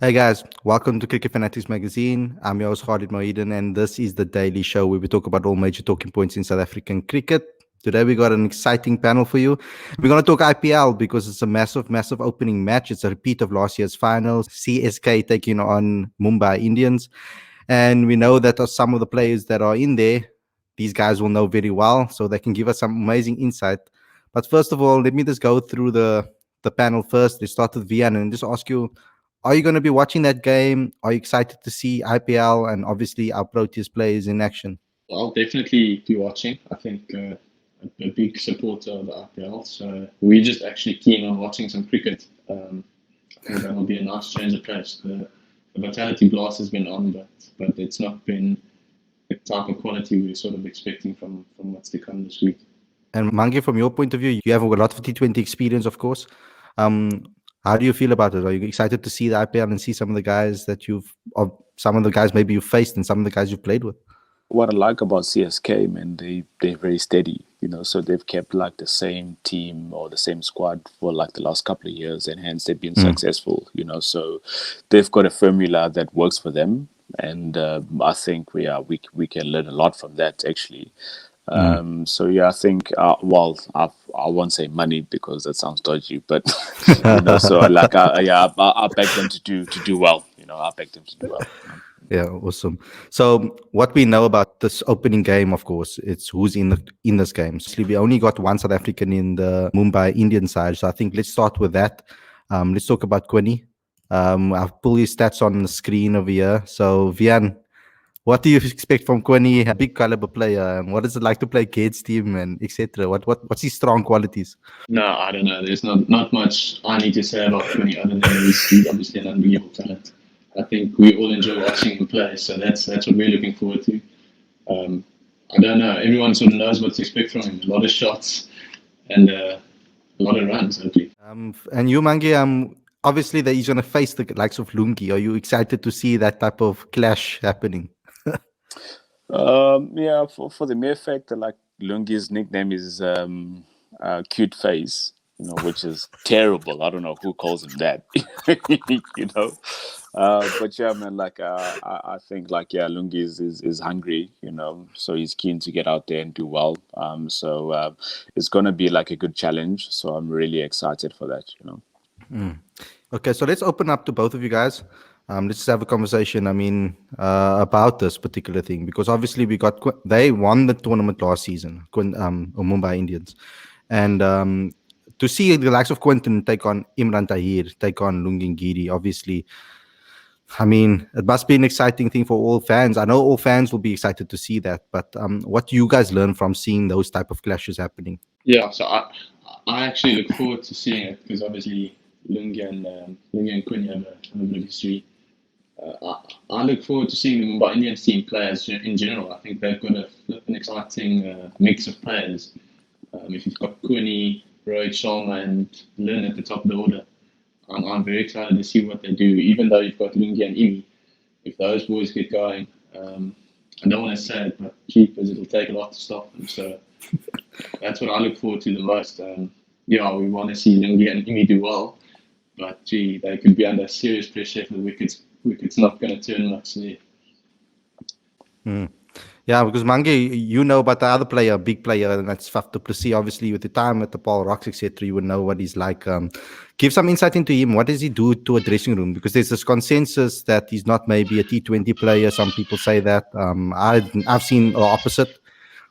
Hey guys, welcome to Cricket Fanatics magazine. I'm your host Khalid Mohidin, and this is the daily show where we talk about all major talking points in South African cricket. Today we got an exciting panel for you. We're going to talk IPL because it's a massive, massive opening match. It's a repeat of last year's finals. CSK taking on Mumbai Indians, and we know that some of the players that are in there, these guys will know very well, so they can give us some amazing insight. But first of all, let me just go through the panel first. Let's start with Vian and just ask you, are you going to be watching that game? Are you excited to see IPL and obviously our Proteas players in action? I'll definitely be watching. I think a big supporter of the IPL. So we're just actually keen on watching some cricket. I think that will be a nice change of pace. The Vitality Blast has been on, but it's not been the type of quality we're sort of expecting from what's to come this week. And Mangi, from your point of view, you have a lot of T20 experience, of course. Um, how do you feel about it? Are you excited to see the IPL and see some of the guys that or some of the guys maybe you've faced and some of the guys you've played with? What I like about CSK, man, they're very steady, so they've kept like the same team or the same squad for like the last couple of years, and hence they've been successful, so they've got a formula that works for them, and I think we can learn a lot from that actually. So yeah, I think well, I won't say money because that sounds dodgy, but so like I beg them to do well, I beg them to do well. Yeah, awesome. So what we know about this opening game, of course, it's who's in this game. So we only got one South African in the Mumbai Indian side. So I think let's start with that. Let's talk about Quinny. I've pulled his stats on the screen over here. So Vian, what do you expect from Quinny? A big caliber player, and what is it like to play against him, and etc. What's his strong qualities? No, I don't know. There's not much I need to say about Quinny other than he's obviously an unbelievable talent. I think we all enjoy watching him play, so that's what we're looking forward to. I don't know. Everyone sort of knows what to expect from him. A lot of shots and a lot of runs, hopefully. And you, Mangi, obviously that he's going to face the likes of Lungi. Are you excited to see that type of clash happening? Yeah, for the mere fact that like Lungi's nickname is cute face, which is terrible. I don't know who calls him that, but yeah, man, like I think like yeah, Lungi is hungry, so he's keen to get out there and do well. So it's gonna be like a good challenge. So I'm really excited for that. Okay, so let's open up to both of you guys. Let's just have a conversation. I mean, about this particular thing because obviously they won the tournament last season, Mumbai Indians, and to see the likes of Quinton take on Imran Tahir, take on Lungi Ngidi, obviously. I mean, it must be an exciting thing for all fans. I know all fans will be excited to see that, but what do you guys learn from seeing those type of clashes happening? Yeah, so I actually look forward to seeing it because obviously Lungi and Quinn have a bit of history. I look forward to seeing the Mumbai Indians team players in general. I think they've got an exciting mix of players. If you've got Quinny, Rohit Sharma, and Lynn at the top of the order, I'm very excited to see what they do. Even though you've got Lungi and Imi, if those boys get going, I don't want to say it, but keepers, it'll take a lot to stop them. So that's what I look forward to the most. Yeah, we want to see Lungi and Imi do well, but gee, they could be under serious pressure if the wicket's not going to turn much there. Yeah, because Mange, you know about the other player, big player, and that's Faf du Plessis. Obviously, with the time at the Paul Rocks, etc., you would know what he's like. Give some insight into him. What does he do to a dressing room? Because there's this consensus that he's not maybe a T20 player. Some people say that. I've seen the opposite.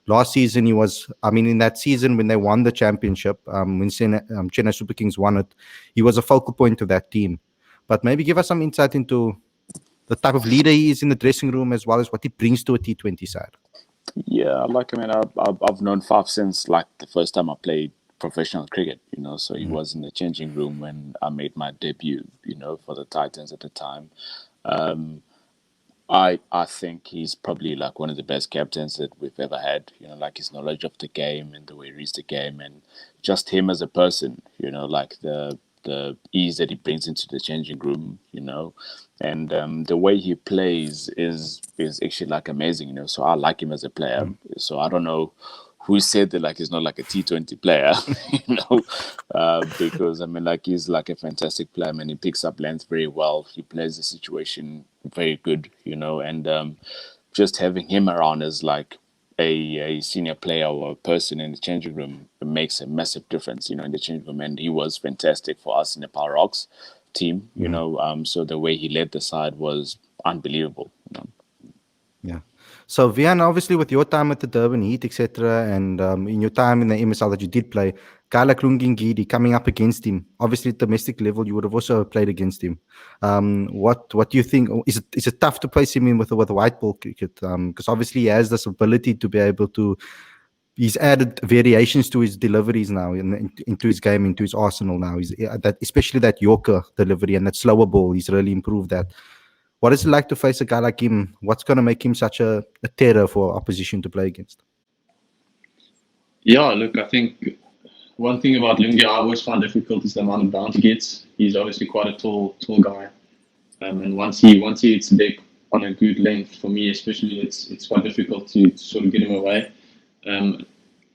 Last season, he was, I mean, in that season when they won the championship, when Chennai Super Kings won it, he was a focal point of that team. But maybe give us some insight into the type of leader he is in the dressing room as well as what he brings to a T20 side. Yeah, like I mean, I've known Faf since like the first time I played professional cricket. So he was in the changing room when I made my debut. For the Titans at the time. I think he's probably like one of the best captains that we've ever had. Like his knowledge of the game and the way he reads the game, and just him as a person. Like the ease that he brings into the changing room. And the way he plays is actually like amazing. So I like him as a player. So I don't know who said that like he's not like a T20 player, because I mean like he's like a fantastic player. I mean he picks up length very well. He plays the situation very good, and just having him around as like a senior player or a person in the changing room makes a massive difference, in the changing room. And he was fantastic for us in the Power Rocks team, so the way he led the side was unbelievable. Yeah. So Vian, obviously with your time at the Durban Heat, etc., and in your time in the MSL that you did play, guy like Lungi and Ngidi coming up against him, obviously at domestic level, you would have also played against him. What do you think? Is it tough to place him in with white ball cricket? Because obviously he has this ability to be able to. He's added variations to his deliveries now, into his game, into his arsenal now. He's that, especially that Yorker delivery and that slower ball. He's really improved that. What is it like to face a guy like him? What's going to make him such a terror for opposition to play against? Yeah, look, I think one thing about Lungi I always find difficult is the amount of bounce he gets. He's obviously quite a tall guy, and once he hits the deck on a good length, for me especially, it's quite difficult to sort of get him away.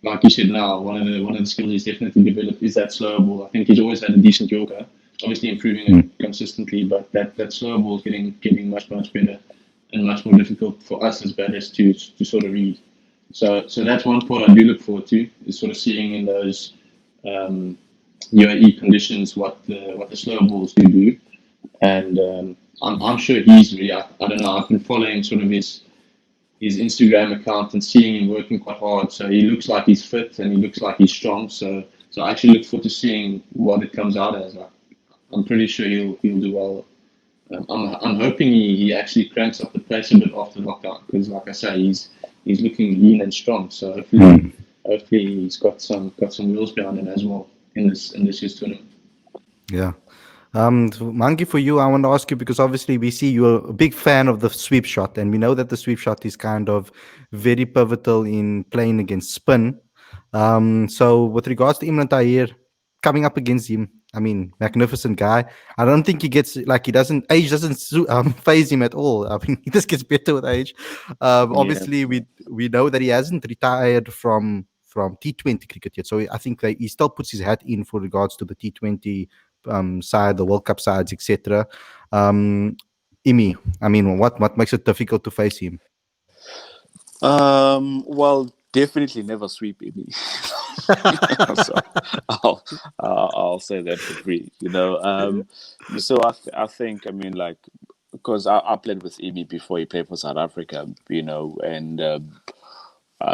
Like you said now, one of the skills he's definitely developed is that slower ball. I think he's always had a decent Yorker, obviously improving it consistently, but that slower ball is getting much better and much more difficult for us as batters to sort of read. So that's one part I do look forward to, is sort of seeing in those UAE conditions what the slower balls do. And I'm sure he's really, I don't know, I've been following sort of his Instagram account and seeing him working quite hard. So he looks like he's fit and he looks like he's strong. So I actually look forward to seeing what it comes out as. I'm pretty sure he'll do well. I'm hoping he actually cranks up the pace a bit after lockdown, because like I say, he's looking lean and strong. So hopefully he's got some wheels behind him as well in this year's tournament. Yeah. Mangi, for you, I want to ask you, because obviously we see you're a big fan of the sweep shot, and we know that the sweep shot is kind of very pivotal in playing against spin. So with regards to Imran Tahir, coming up against him, I mean, magnificent guy. I don't think he gets, like, age doesn't phase him at all. I mean, he just gets better with age. Obviously, we know that he hasn't retired from T20 cricket yet, so I think that he still puts his hat in for regards to the T20 side, the World Cup sides, etc. Imi, I mean, what makes it difficult to face him? Well, definitely never sweep any. So I'll say that for free. So I think, I mean, like, because I played with Imi before he played for South Africa, and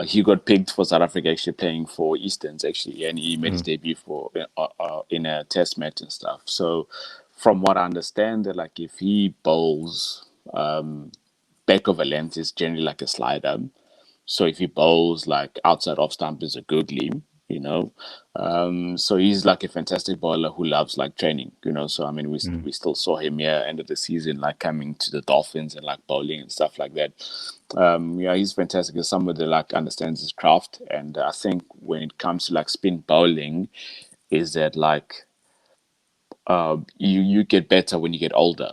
he got picked for South Africa, actually playing for Easterns, actually, and he made his debut for in a test match and stuff. So from what I understand, that like if he bowls back of a length is generally like a slider. So if he bowls like outside off stump is a good lean, so he's like a fantastic bowler who loves like training, So I mean, we still saw him here end of the season, like coming to the Dolphins and like bowling and stuff like that. He's fantastic. He's somebody that like understands his craft, and I think when it comes to like spin bowling, is that like you get better when you get older,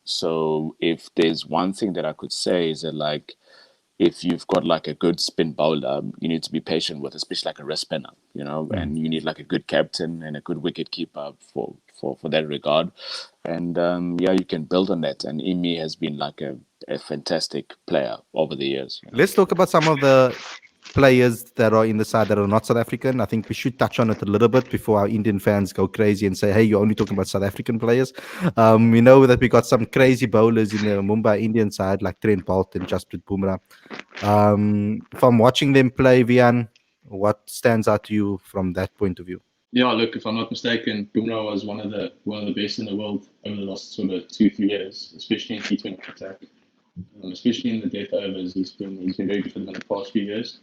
So if there's one thing that I could say is that like, if you've got like a good spin bowler, you need to be patient with, especially like a wrist spinner, and you need like a good captain and a good wicket keeper for that regard. And you can build on that. And Imi has been like a fantastic player over the years. Let's talk about some of the players that are in the side that are not South African. I think we should touch on it a little bit before our Indian fans go crazy and say, hey, you're only talking about South African players. We know that we got some crazy bowlers in the Mumbai Indian side, like Trent Boult and Jasprit Bumrah. From watching them play, Vian, what stands out to you from that point of view? Yeah, look, if I'm not mistaken, Bumrah was one of the best in the world over the last sort of 2-3 years, especially in T20 attack, especially in the death overs. He's been very good for them in the past few years.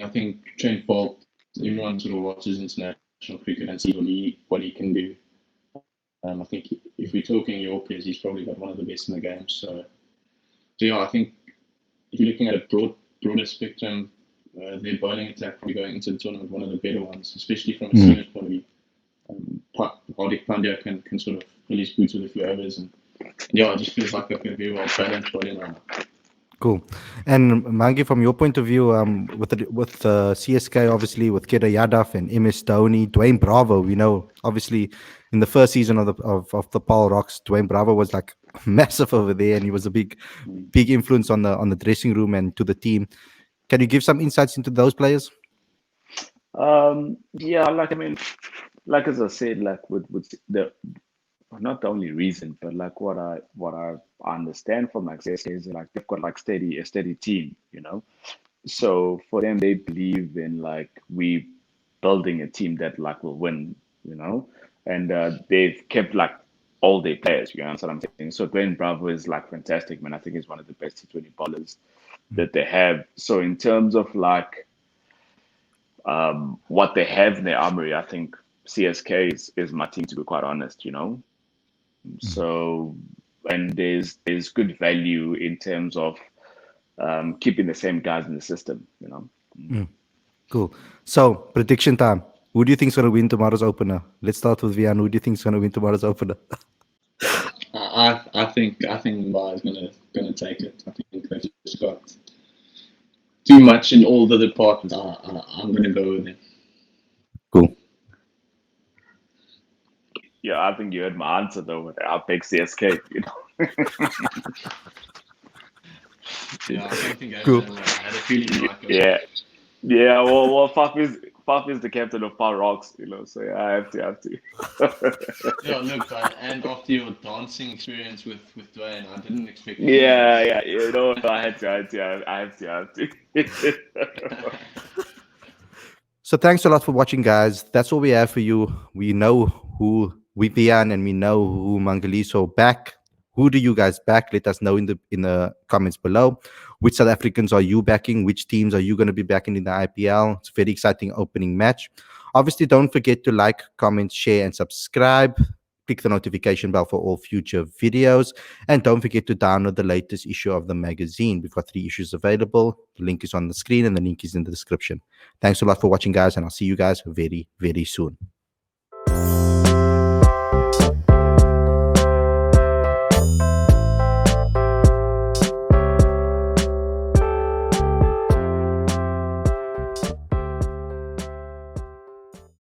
I think Trent Boult, everyone sort of watches international cricket and see what he can do. I think if we're talking Yorkers, he's probably got one of the best in the game. So yeah, I think if you're looking at a broader spectrum, their bowling attack probably going into the tournament one of the better ones, especially from a seamer's point of view. Hardik Pandya can sort of fill his boots with a few overs, and yeah, it just feels like a very well balanced bowling lineup. Cool. And Mangi, from your point of view, with CSK, obviously with Kedar Yadav and MS Dhoni, Dwayne Bravo, we know obviously in the first season of the Paul Rocks, Dwayne Bravo was like massive over there, and he was a big influence on the dressing room and to the team. Can you give some insights into those players? Yeah, like I mean, like as I said, like with the not the only reason, but like what I understand from like CSK is like they've got like a steady team, you know. So for them, they believe in like we building a team that like will win, you know, and they've kept like all their players. You know what I'm saying? So Dwayne Bravo is like fantastic, man. I think he's one of the best T20 bowlers that they have. So in terms of like what they have in their armory, I think CSK is my team, to be quite honest, you know. So and there's good value in terms of keeping the same guys in the system, you know. Cool. So prediction time. Who do you think is going to win tomorrow's opener? Let's start with Wihan. Who do you think is going to win tomorrow's opener? I think Mumbai is gonna take it. I think they've just got too much in all the departments. I'm gonna go with them. Cool. Yeah, I think you heard my answer though. I'll pick CSK, you know. Yeah, I don't think I Cool. had a feeling like it. Yeah. Yeah, well, Faf is the captain of Power Rocks, you know, so yeah, I have to. Yeah, look, and after your dancing experience with Dwayne, I didn't expect you Yeah, you know, I have to. So thanks a lot for watching, guys. That's all we have for you. We know who Wihan and we know who Mangaliso back. Who do you guys back? Let us know in the comments below. Which South Africans are you backing? Which teams are you going to be backing in the IPL? It's a very exciting opening match. Obviously, don't forget to like, comment, share, and subscribe. Click the notification bell for all future videos. And don't forget to download the latest issue of the magazine. We've got 3 issues available. The link is on the screen and the link is in the description. Thanks a lot for watching, guys, and I'll see you guys very, very soon.